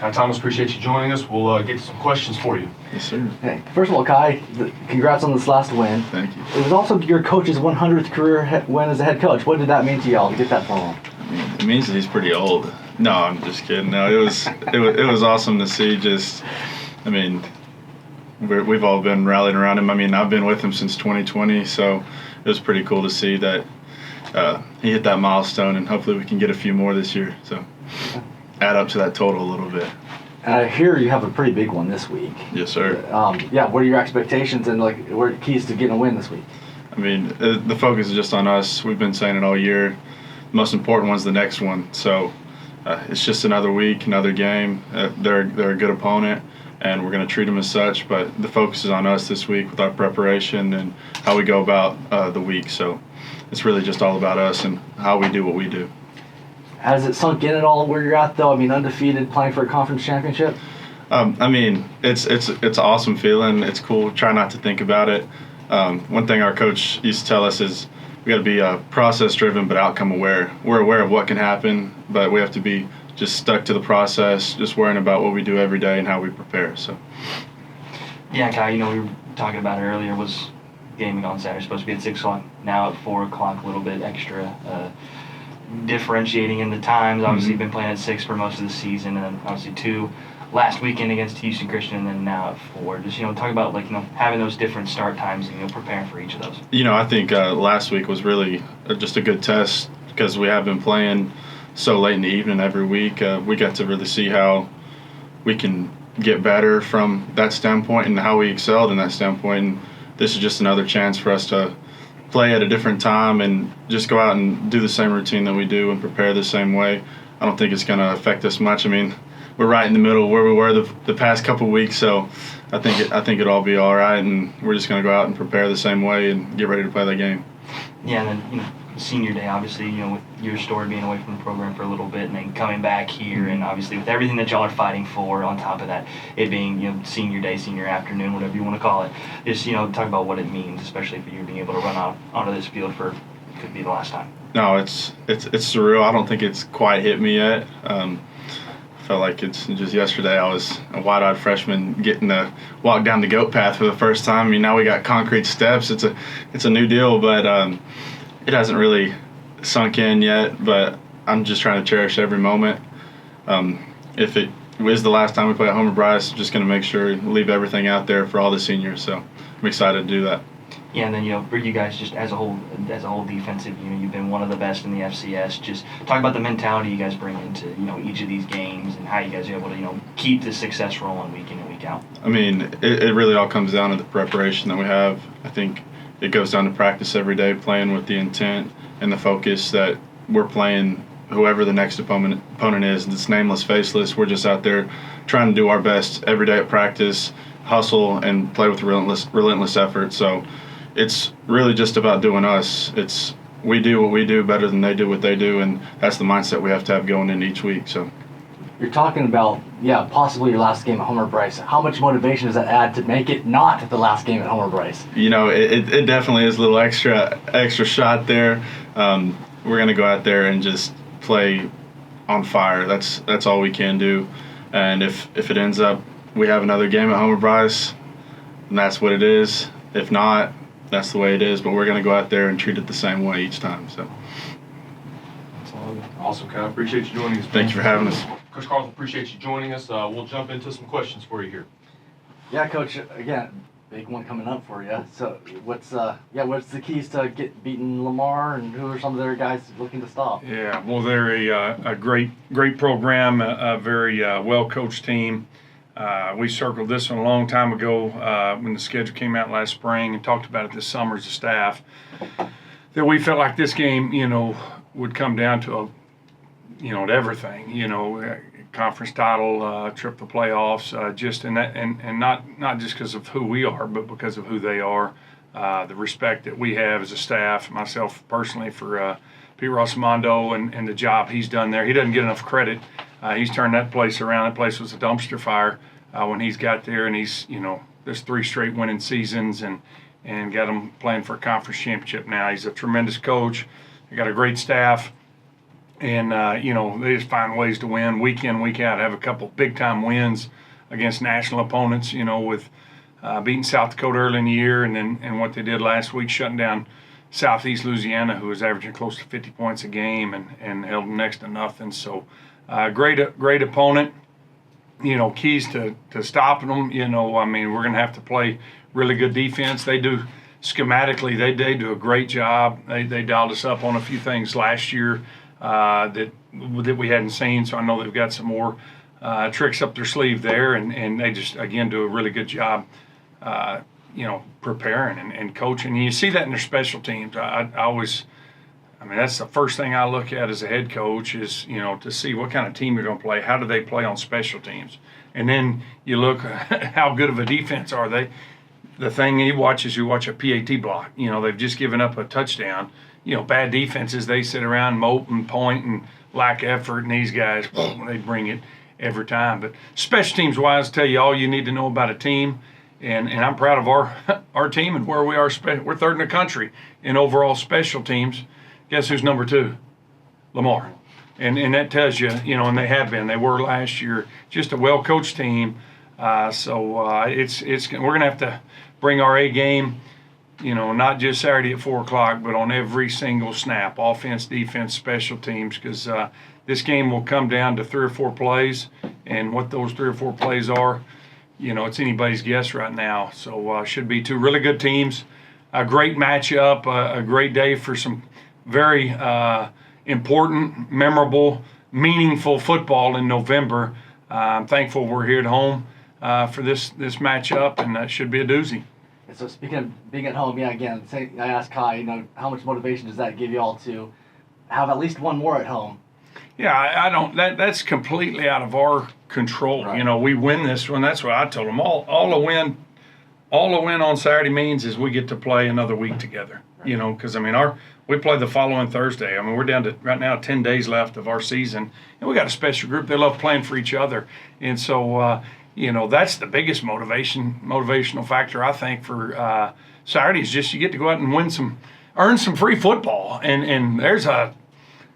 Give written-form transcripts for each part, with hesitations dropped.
Kai Thomas, appreciate you joining us. We'll get some questions for you. Yes, sir. Hey, first of all, Kai, congrats on this last win. Thank you. It was also your coach's 100th career win as a head coach. What did that mean to y'all to get that for him? I mean, it means that he's pretty old. No, I'm just kidding. No, it was awesome to see. We've all been rallying around him. I mean, I've been with him since 2020, so it was pretty cool to see that he hit that milestone, and hopefully we can get a few more this year. So add up to that total a little bit. And I hear you have a pretty big one this week. Yes, sir. What are your expectations and what are the keys to getting a win this week? I mean, the focus is just on us. We've been saying it all year. The most important one's the next one. So it's just another week, another game. They're a good opponent, and we're going to treat them as such. But the focus is on us this week with our preparation and how we go about the week. So it's really just all about us and how we do what we do. Has it sunk in at all where you're at, though? I mean, undefeated, playing for a conference championship? I mean, it's an awesome feeling. It's cool. Try not to think about it. One thing our coach used to tell us is we got to be process-driven but outcome-aware. We're aware of what can happen, but we have to be just stuck to the process, just worrying about what we do every day and how we prepare. So. Yeah, Kai, we were talking about it earlier, was gaming on Saturday supposed to be at 6 o'clock, now at 4 o'clock, a little bit extra. Differentiating in the times, obviously you've been playing at 6 for most of the season, and then obviously 2 last weekend against Houston Christian, and then now at 4. Just talk about having those different start times and preparing for each of those. I think last week was really just a good test because we have been playing so late in the evening every week. We got to really see how we can get better from that standpoint and how we excelled in that standpoint. And this is just another chance for us to play at a different time and just go out and do the same routine that we do and prepare the same way. I don't think it's going to affect us much. I mean, we're right in the middle where we were the past couple weeks, so I think it'll all be all right, and we're just going to go out and prepare the same way and get ready to play that game. Yeah, and then senior day, obviously, with your story being away from the program for a little bit and then coming back here, and obviously with everything that y'all are fighting for on top of that, it being senior day, senior afternoon, whatever you want to call it, just talk about what it means, especially for you being able to run out onto this field for could be the last time. No, it's surreal. I don't think it's quite hit me yet. Felt like it's just yesterday I was a wide-eyed freshman getting to walk down the goat path for the first time. I mean, now we got concrete steps. It's a new deal, but it hasn't really sunk in yet. But I'm just trying to cherish every moment. If it is the last time we play at Homer Bryce, just going to make sure we leave everything out there for all the seniors. So I'm excited to do that. Yeah, and then for you guys, just as a whole defensive, you've been one of the best in the FCS. Just talk about the mentality you guys bring into each of these games and how you guys are able to keep the success rolling week in and week out. I mean, it really all comes down to the preparation that we have. I think it goes down to practice every day, playing with the intent and the focus that we're playing whoever the next opponent is. It's nameless, faceless. We're just out there trying to do our best every day at practice, hustle, and play with relentless effort. So it's really just about doing us. We do what we do better than they do what they do, and that's the mindset we have to have going into each week. So you're talking about, possibly your last game at Homer Bryce. How much motivation does that add to make it not the last game at Homer Bryce? It definitely is a little extra shot there. We're going to go out there and just play on fire. That's all we can do. And if it ends up we have another game at Homer Bryce, and that's what it is. If not, that's the way it is, but we're going to go out there and treat it the same way each time. So, awesome, Kyle. Appreciate you joining us. Thank you for having us. Coach Carthel, appreciate you joining us. We'll jump into some questions for you here. Yeah, Coach. Again, big one coming up for you. So, what's the keys to beating Lamar, and who are some of their guys looking to stop? Yeah, well, they're a great program, a very well-coached team. We circled this one a long time ago when the schedule came out last spring and talked about it this summer as a staff, that we felt like this game, would come down to everything, conference title, trip to playoffs, and not just because of who we are, but because of who they are, the respect that we have as a staff, myself personally for Pete Rossimondo and the job he's done there. He doesn't get enough credit. He's turned that place around. That place was a dumpster fire when he's got there, and he's, there's 3 straight winning seasons and got him playing for a conference championship now. He's a tremendous coach. They got a great staff, And, they just find ways to win week in, week out, have a couple big-time wins against national opponents, with beating South Dakota early in the year and what they did last week, shutting down Southeast Louisiana, who was averaging close to 50 points a game and held them next to nothing. So great opponent. Keys to stopping them, we're going to have to play really good defense. They do schematically, they do a great job. They dialed us up on a few things last year that we hadn't seen, so I know they've got some more tricks up their sleeve there, and they just, again, do a really good job, preparing and coaching. And you see that in their special teams. I always, that's the first thing I look at as a head coach is, to see what kind of team you're going to play. How do they play on special teams? And then you look how good of a defense are they. The thing you watch is you watch a PAT block. They've just given up a touchdown. Bad defenses, they sit around, mope and point and lack effort, and these guys, they bring it every time. But special teams wise, tell you all you need to know about a team. And I'm proud of our team and where we are. We're third in the country in overall special teams. Guess who's number 2? Lamar. And that tells you, and they have been. They were last year. Just a well-coached team. So we're going to have to bring our A game, not just Saturday at 4 o'clock, but on every single snap, offense, defense, special teams, because this game will come down to 3 or 4 plays. And what those 3 or 4 plays are, it's anybody's guess right now. So should be 2 really good teams. A great matchup, a great day for some very important, memorable, meaningful football in November. I'm thankful we're here at home for this matchup, and that should be a doozy. And so speaking of being at home, I asked Kai, how much motivation does that give you all to have at least one more at home? Yeah, I don't. That's completely out of our control. Right. We win this one. That's what I told them. All a win on Saturday means is we get to play another week together. Right. Because we play the following Thursday. We're down to right now 10 days left of our season, and we got a special group. They love playing for each other, and so that's the biggest motivational factor I think for Saturday is just you get to go out and earn some free football, and there's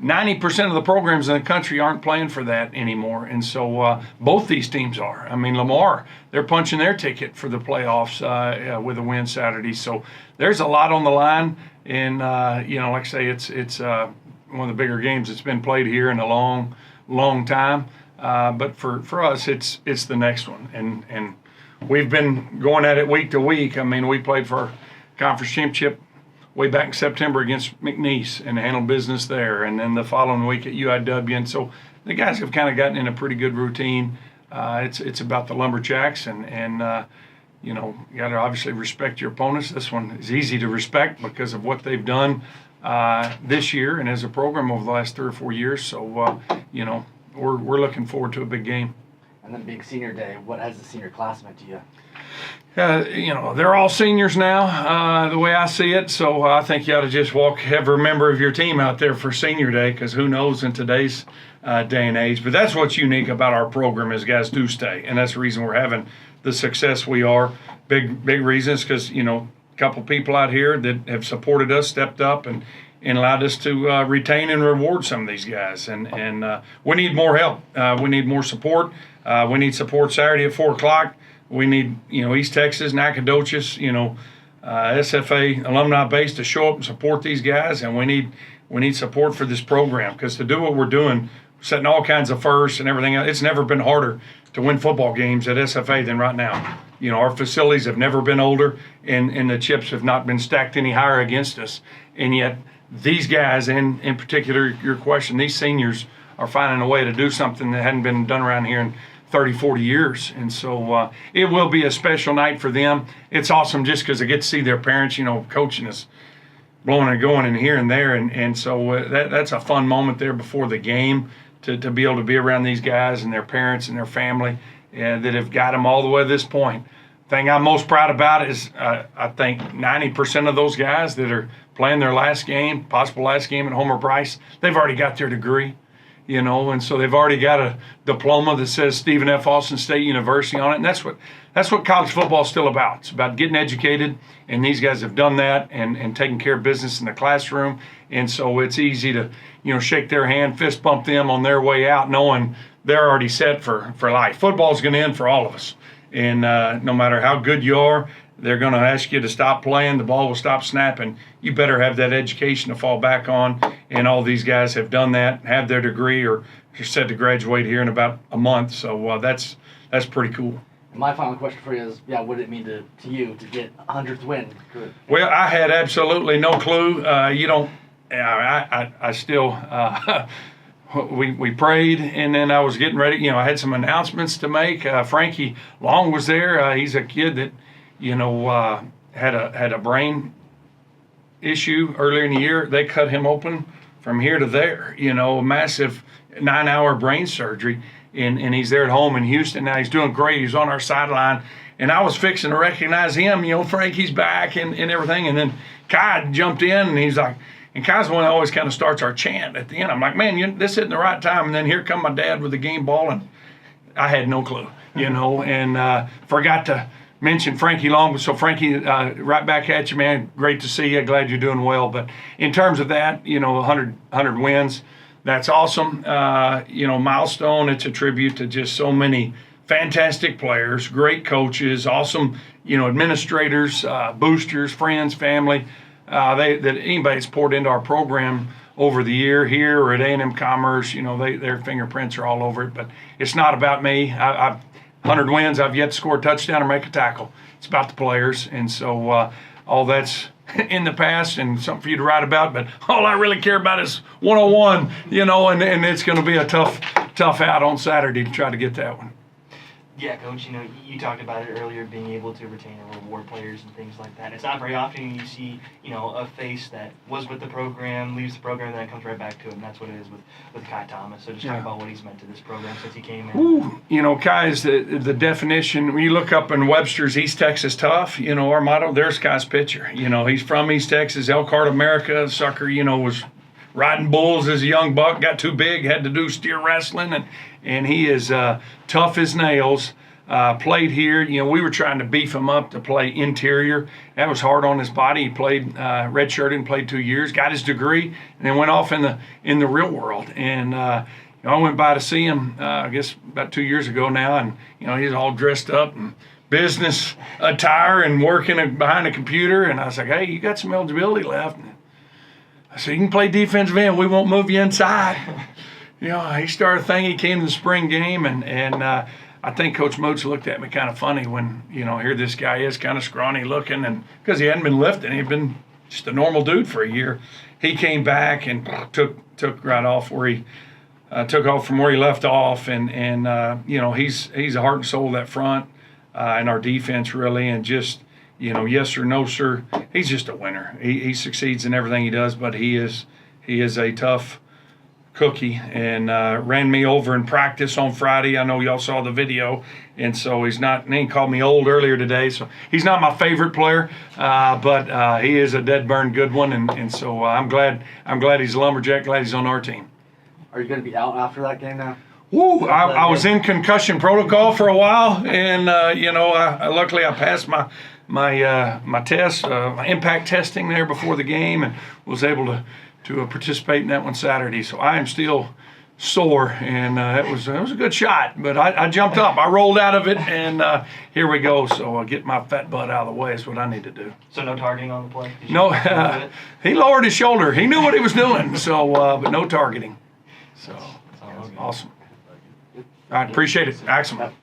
90% of the programs in the country aren't playing for that anymore, and so both these teams are. Lamar, they're punching their ticket for the playoffs with a win Saturday, so there's a lot on the line, and like I say, it's one of the bigger games that's been played here in a long time, but for us, it's the next one, and we've been going at it week to week. We played for our conference championship way back in September against McNeese and handled business there, and then the following week at UIW. And so the guys have kind of gotten in a pretty good routine. It's about the Lumberjacks, and you got to obviously respect your opponents. This one is easy to respect because of what they've done this year and as a program over the last 3 or 4 years. So we're looking forward to a big game. And then being senior day, what has the senior class meant to you? They're all seniors now, the way I see it. So I think you ought to just walk every member of your team out there for senior day, because who knows in today's day and age. But that's what's unique about our program is guys do stay, and that's the reason we're having the success we are. Big reasons because a couple people out here that have supported us, stepped up, and allowed us to retain and reward some of these guys. And we need more help. We need more support. We need support Saturday at 4 o'clock. We need, East Texas, Nacogdoches, SFA alumni base to show up and support these guys, and we need support for this program, because to do what we're doing, setting all kinds of firsts and everything else, it's never been harder to win football games at SFA than right now. Our facilities have never been older, and the chips have not been stacked any higher against us, and yet these guys, and in particular your question, these seniors are finding a way to do something that hadn't been done around here in 30, 40 years. And so it will be a special night for them. It's awesome just because they get to see their parents, coaching us, blowing and going and here and there. And so that's a fun moment there before the game to be able to be around these guys and their parents and their family that have got them all the way to this point. Thing I'm most proud about is I think 90% of those guys that are playing their last game, possible last game at Homer Price, they've already got their degree. and so they've already got a diploma that says Stephen F. Austin State University on it, and that's what college football is still about. It's about getting educated, and these guys have done that and taking care of business in the classroom, and so it's easy to, shake their hand, fist bump them on their way out, knowing they're already set for life. Football's going to end for all of us, and no matter how good you are, they're going to ask you to stop playing. The ball will stop snapping. You better have that education to fall back on, and all these guys have done that, have their degree, or are set to graduate here in about a month. So that's pretty cool. My final question for you is, what did it mean to you to get 100th win? Good. Well, I had absolutely no clue. I still we prayed, and then I was getting ready. I had some announcements to make. Frankie Long was there. He's a kid that had a brain issue earlier in the year. They cut him open from here to there, a massive 9-hour brain surgery, and he's there at home in Houston now. He's doing great. He's on our sideline, and I was fixing to recognize him, Frankie's back and everything, and then Kai jumped in, and he's like, and Kai's the one that always kind of starts our chant at the end. I'm like, man, this isn't the right time, and then here come my dad with the game ball, and I had no clue, and forgot to mention Frankie Long. So Frankie, right back at you, man. Great to see you. Glad you're doing well. But in terms of that, 100 wins, that's awesome. Milestone. It's a tribute to just so many fantastic players, great coaches, awesome, administrators, boosters, friends, family. That anybody that's poured into our program over the year here or at A&M Commerce, their fingerprints are all over it. But it's not about me. I've 100 wins, I've yet to score a touchdown or make a tackle. It's about the players, and so all that's in the past and something for you to write about, but all I really care about is 101, and it's going to be a tough out on Saturday to try to get that one. Yeah, Coach, you talked about it earlier, being able to retain or reward players and things like that. It's not very often you see, a face that was with the program, leaves the program, and then comes right back to it, and that's what it is with Kai Thomas. So just talk about what he's meant to this program since he came in. Kai is the definition. When you look up in Webster's East Texas Tough, our motto, there's Kai's picture. He's from East Texas, Elkhart, America. Sucker, was riding bulls as a young buck, got too big, had to do steer wrestling, and he is tough as nails. Played here. We were trying to beef him up to play interior. That was hard on his body. He played redshirted and played 2 years, got his degree, and then went off in the real world. And I went by to see him, I guess about 2 years ago now, and he's all dressed up in business attire and working behind a computer. And I was like, hey, you got some eligibility left. And I said, you can play defensive end. We won't move you inside. He started thinking. He came to the spring game, and I think Coach Moats looked at me kind of funny when, here this guy is kind of scrawny looking, and because he hadn't been lifting, he'd been just a normal dude for a year. He came back and took right off where he took off from where he left off, and he's the heart and soul of that front and our defense really, and just yes or no sir, he's just a winner. He succeeds in everything he does, but he is a tough cookie, and ran me over in practice on Friday. I know y'all saw the video, and so he called me old earlier today, so he's not my favorite player, but he is a dead burn good one, and so I'm glad he's a Lumberjack, glad he's on our team. Are you going to be out after that game now? Woo! I was in concussion protocol for a while, and luckily I passed my test, my impact testing there before the game, and was able to participate in that one Saturday. So I am still sore, and it was a good shot, but I jumped up. I rolled out of it, and here we go. So I'll get my fat butt out of the way is what I need to do. So no targeting on the play? No, he lowered his shoulder. He knew what he was doing, so but no targeting. So awesome. All right, appreciate it. Excellent.